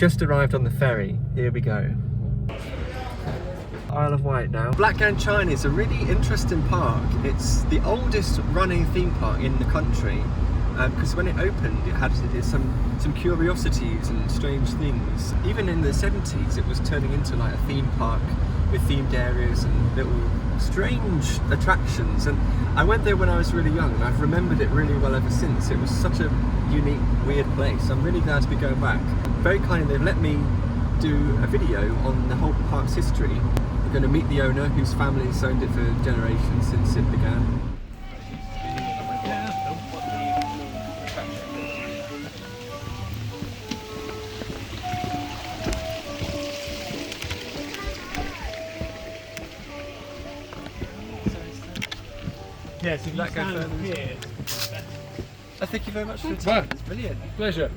just arrived on the ferry. Here we go. Isle of Wight now. Blackgang Chine is a really interesting park. It's the oldest running theme park in the country. Because when it opened, it had some curiosities and strange things. Even in the 70s, it was turning into like a theme park with themed areas and little strange attractions. And I went there when I was really young, and I've remembered it really well ever since. It was such a unique, weird place. I'm really glad to be going back. Very kindly, they've let me do a video on the whole park's history. We're going to meet the owner, whose family has owned it for generations since it began. Yes, if you stand here. Thank you very much for your time. It's brilliant. Pleasure.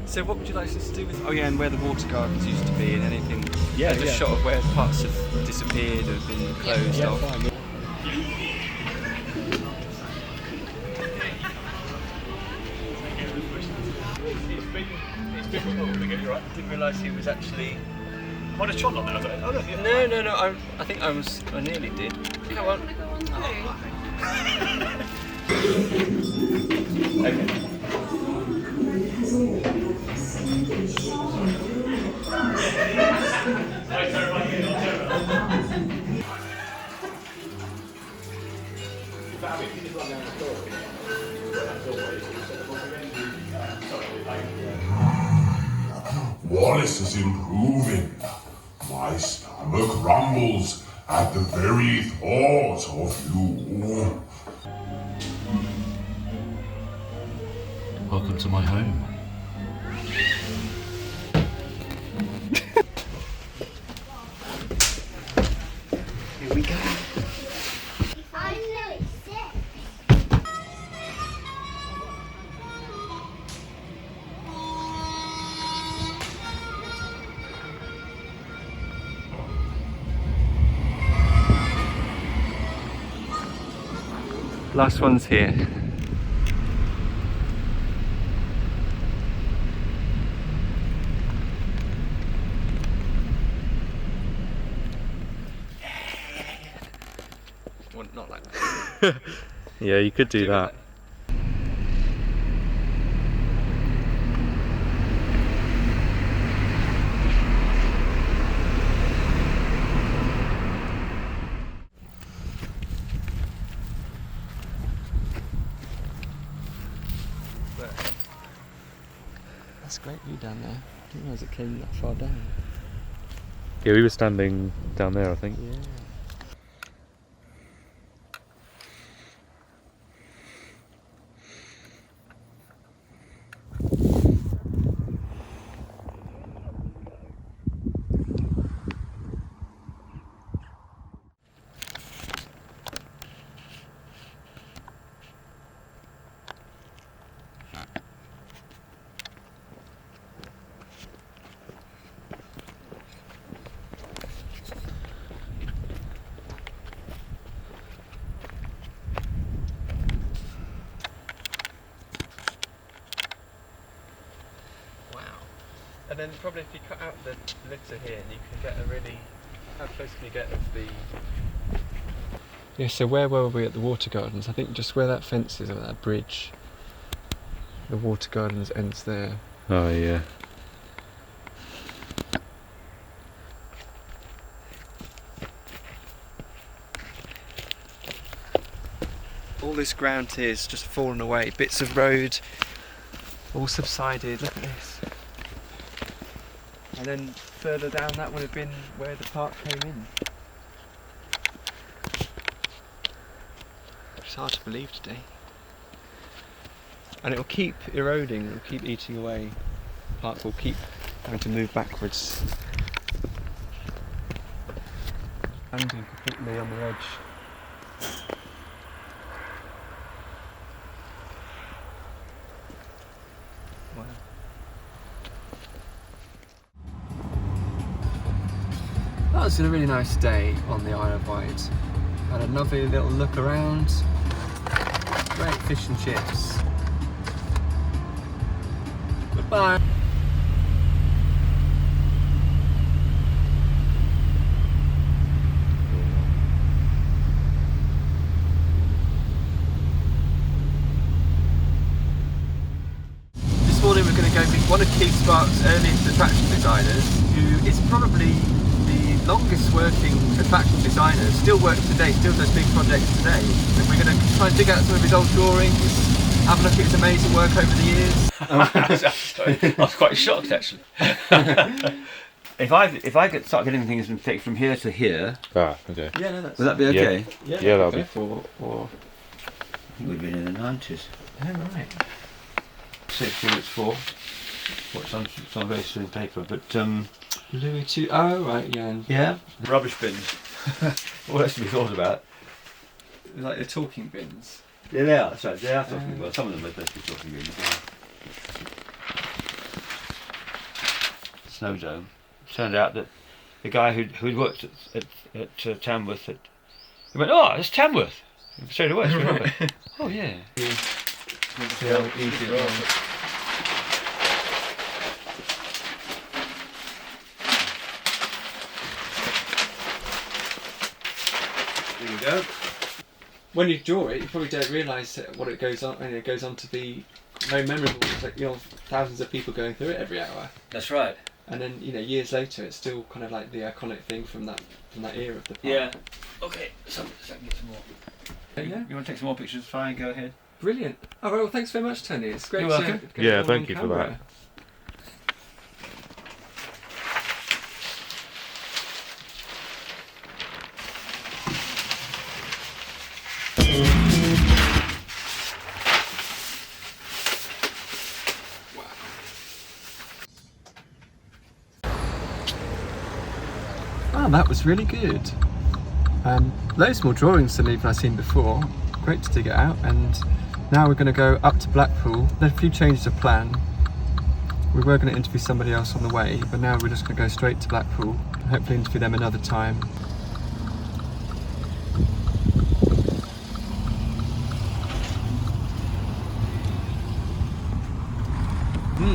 So what would you like us to do with... Oh yeah, and where the water gardens used to be and anything. Yeah, a shot of where parts have disappeared or have been closed off. Fine. It's difficult to get you right. I didn't realise he was actually... Might have trod on that, I don't know. No, I think I nearly did. Come on. Okay. Wallace is improving. My stomach rumbles at the very thought of you. Welcome to my home. Here we go. I know it's sick. Last one's here. Well, not like that. Yeah, you could do that. That's a great view down there. I didn't realise it came that far down. Yeah, we were standing down there, I think. Yeah. And then probably if you cut out the litter here, you can get a really... How close can you get of the... Yeah, so where were we at the water gardens? I think just where that fence is, or that bridge. The water gardens ends there. Oh yeah. All this ground here is just fallen away. Bits of road all subsided. Look at this. And then further down that would have been where the park came in. It's hard to believe today. And it will keep eroding, it will keep eating away. The park will keep having to move backwards. Standing completely on the edge. Wow. That was a really nice day on the Isle of Wight. Had a lovely little look around. Great fish and chips. Goodbye. Park's earliest attraction designers, who is probably the longest working attraction designer, still works today, still does big projects today. And we're going to try and dig out some of his old drawings, have a look at his amazing work over the years. I was quite shocked actually. If I could start getting things from here to here, okay. Yeah, no, that's... would that be okay? Yeah, that'll be. Or... We've been in the 90s. Oh, right. 6 units 4. What's on very thin paper, but Louis II. Oh, right, yeah. yeah, rubbish bins. All that's to be thought about. Like the talking bins. Yeah, they are. Sorry, they are talking. Well, some of them are supposed to be talking bins. Yeah. Snow dome. Turned out that the guy who'd worked at Tamworth, he went, "Oh, it's Tamworth." Straight away. Oh yeah. See how easy it was. There you go. When you draw it, you probably don't realise what it goes on, and it goes on to be very memorable. It's like, you know, thousands of people going through it every hour, That's right. and then, you know, years later, it's still kind of like the iconic thing from that era of the park. Yeah. Okay. So let me get some more. Yeah. You want to take some more pictures? Fine. Go ahead. Brilliant. Oh well, thanks very much, Tony. It's great. You're to welcome. get Yeah, it all thank on you for camera. that. Oh, that was really good. Loads more drawings than even I've seen before. Great to dig it out, and now we're going to go up to Blackpool. There's a few changes of plan. We were going to interview somebody else on the way, but now we're just going to go straight to Blackpool and hopefully interview them another time.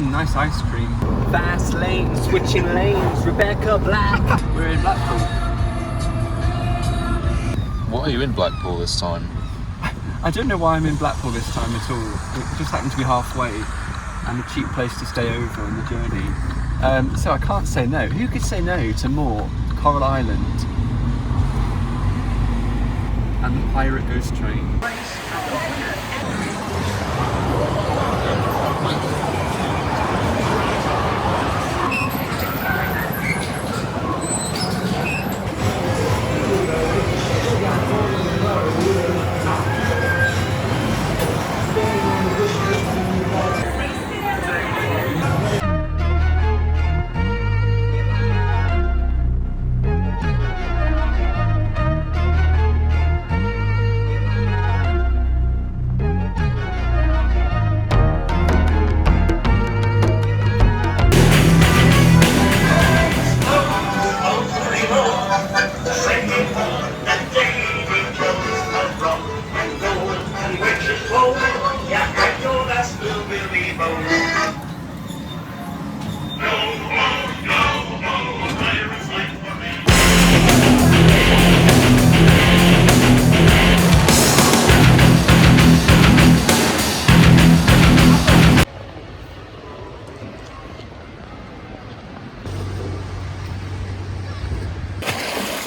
Nice ice cream. Fast lane, switching lanes, Rebecca Black. We're in Blackpool. Why are you in Blackpool this time? I don't know why I'm in Blackpool this time at all. It just happened to be halfway and a cheap place to stay over on the journey. So I can't say no. Who could say no to more Coral Island and the Pirate Ghost Train?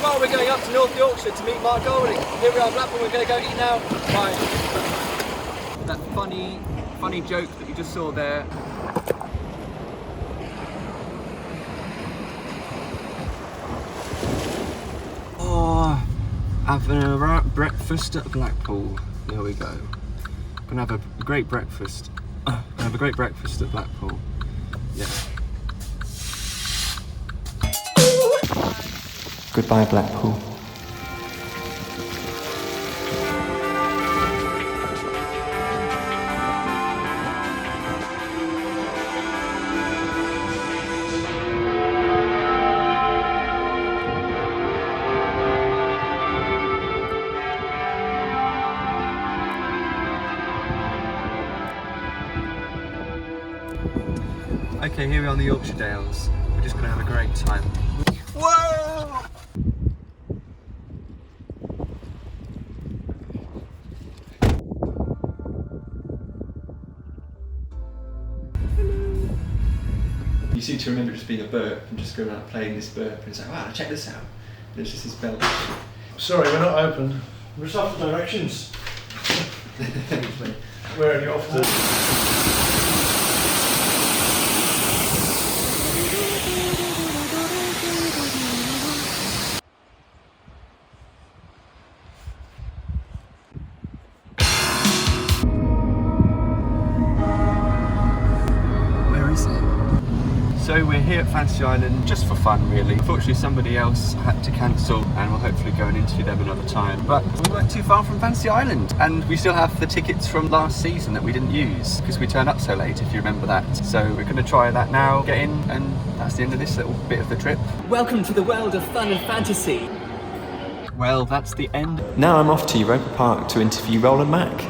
Well, we're going up to North Yorkshire to meet Mark Golding. Here we are in Blackpool, we're going to go eat now. Right. That funny joke that you just saw there. Oh, having a breakfast at Blackpool. There we go. Gonna have a great breakfast. Have a great breakfast at Blackpool. Yeah. Goodbye, Blackpool. Okay, here we are on the Yorkshire Dales. We're just going to have a great time. Whoa! seem to remember it just being a burp and just going around playing this burp and it's like, wow, check this out. And it's just this belt. Sorry, we're not open. We're just off the directions. Where are you off to? So we're here at Fantasy Island just for fun really. Unfortunately somebody else had to cancel and we'll hopefully go and interview them another time. But we weren't too far from Fantasy Island and we still have the tickets from last season that we didn't use because we turned up so late, if you remember that. So we're going to try that now, get in, and that's the end of this little bit of the trip. Welcome to the world of fun and fantasy. Well, that's the end. Now I'm off to Europa Park to interview Roland Mack.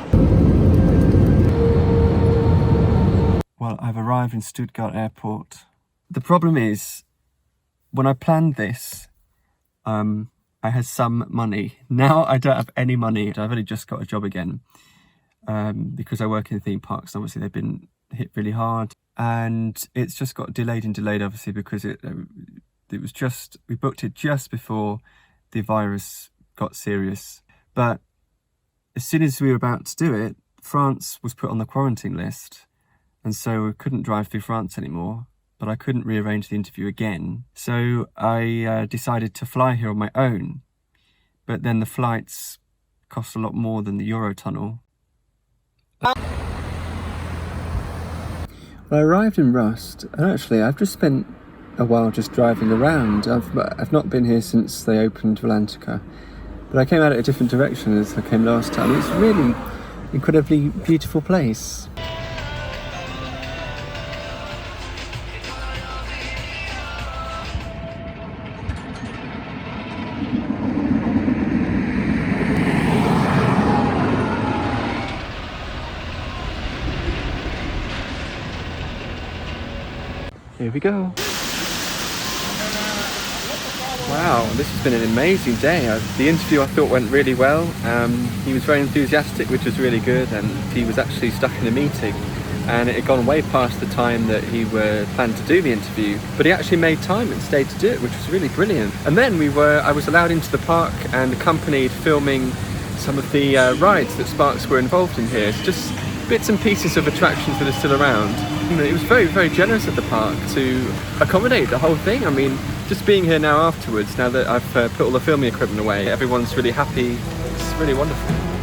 Well, I've arrived in Stuttgart Airport. The problem is, when I planned this, I had some money. Now I don't have any money. I've only just got a job again because I work in theme parks. Obviously, they've been hit really hard, and it's just got delayed, obviously, because it was just, we booked it just before the virus got serious. But as soon as we were about to do it, France was put on the quarantine list, and so we couldn't drive through France anymore. But I couldn't rearrange the interview again. So I decided to fly here on my own. But then the flights cost a lot more than the Eurotunnel. Well, I arrived in Rust, and actually I've just spent a while just driving around. I've not been here since they opened Valantica. But I came out at a different direction as I came last time. It's a really incredibly beautiful place. Here we go. Wow, this has been an amazing day. The interview I thought went really well. He was very enthusiastic, which was really good, and he was actually stuck in a meeting and it had gone way past the time that he planned to do the interview, but he actually made time and stayed to do it, which was really brilliant. And then I was allowed into the park and accompanied filming some of the rides that Sparks were involved in here. It's just bits and pieces of attractions that are still around. It was very, very generous at the park to accommodate the whole thing. I mean, just being here now afterwards, now that I've put all the filming equipment away, everyone's really happy. It's really wonderful.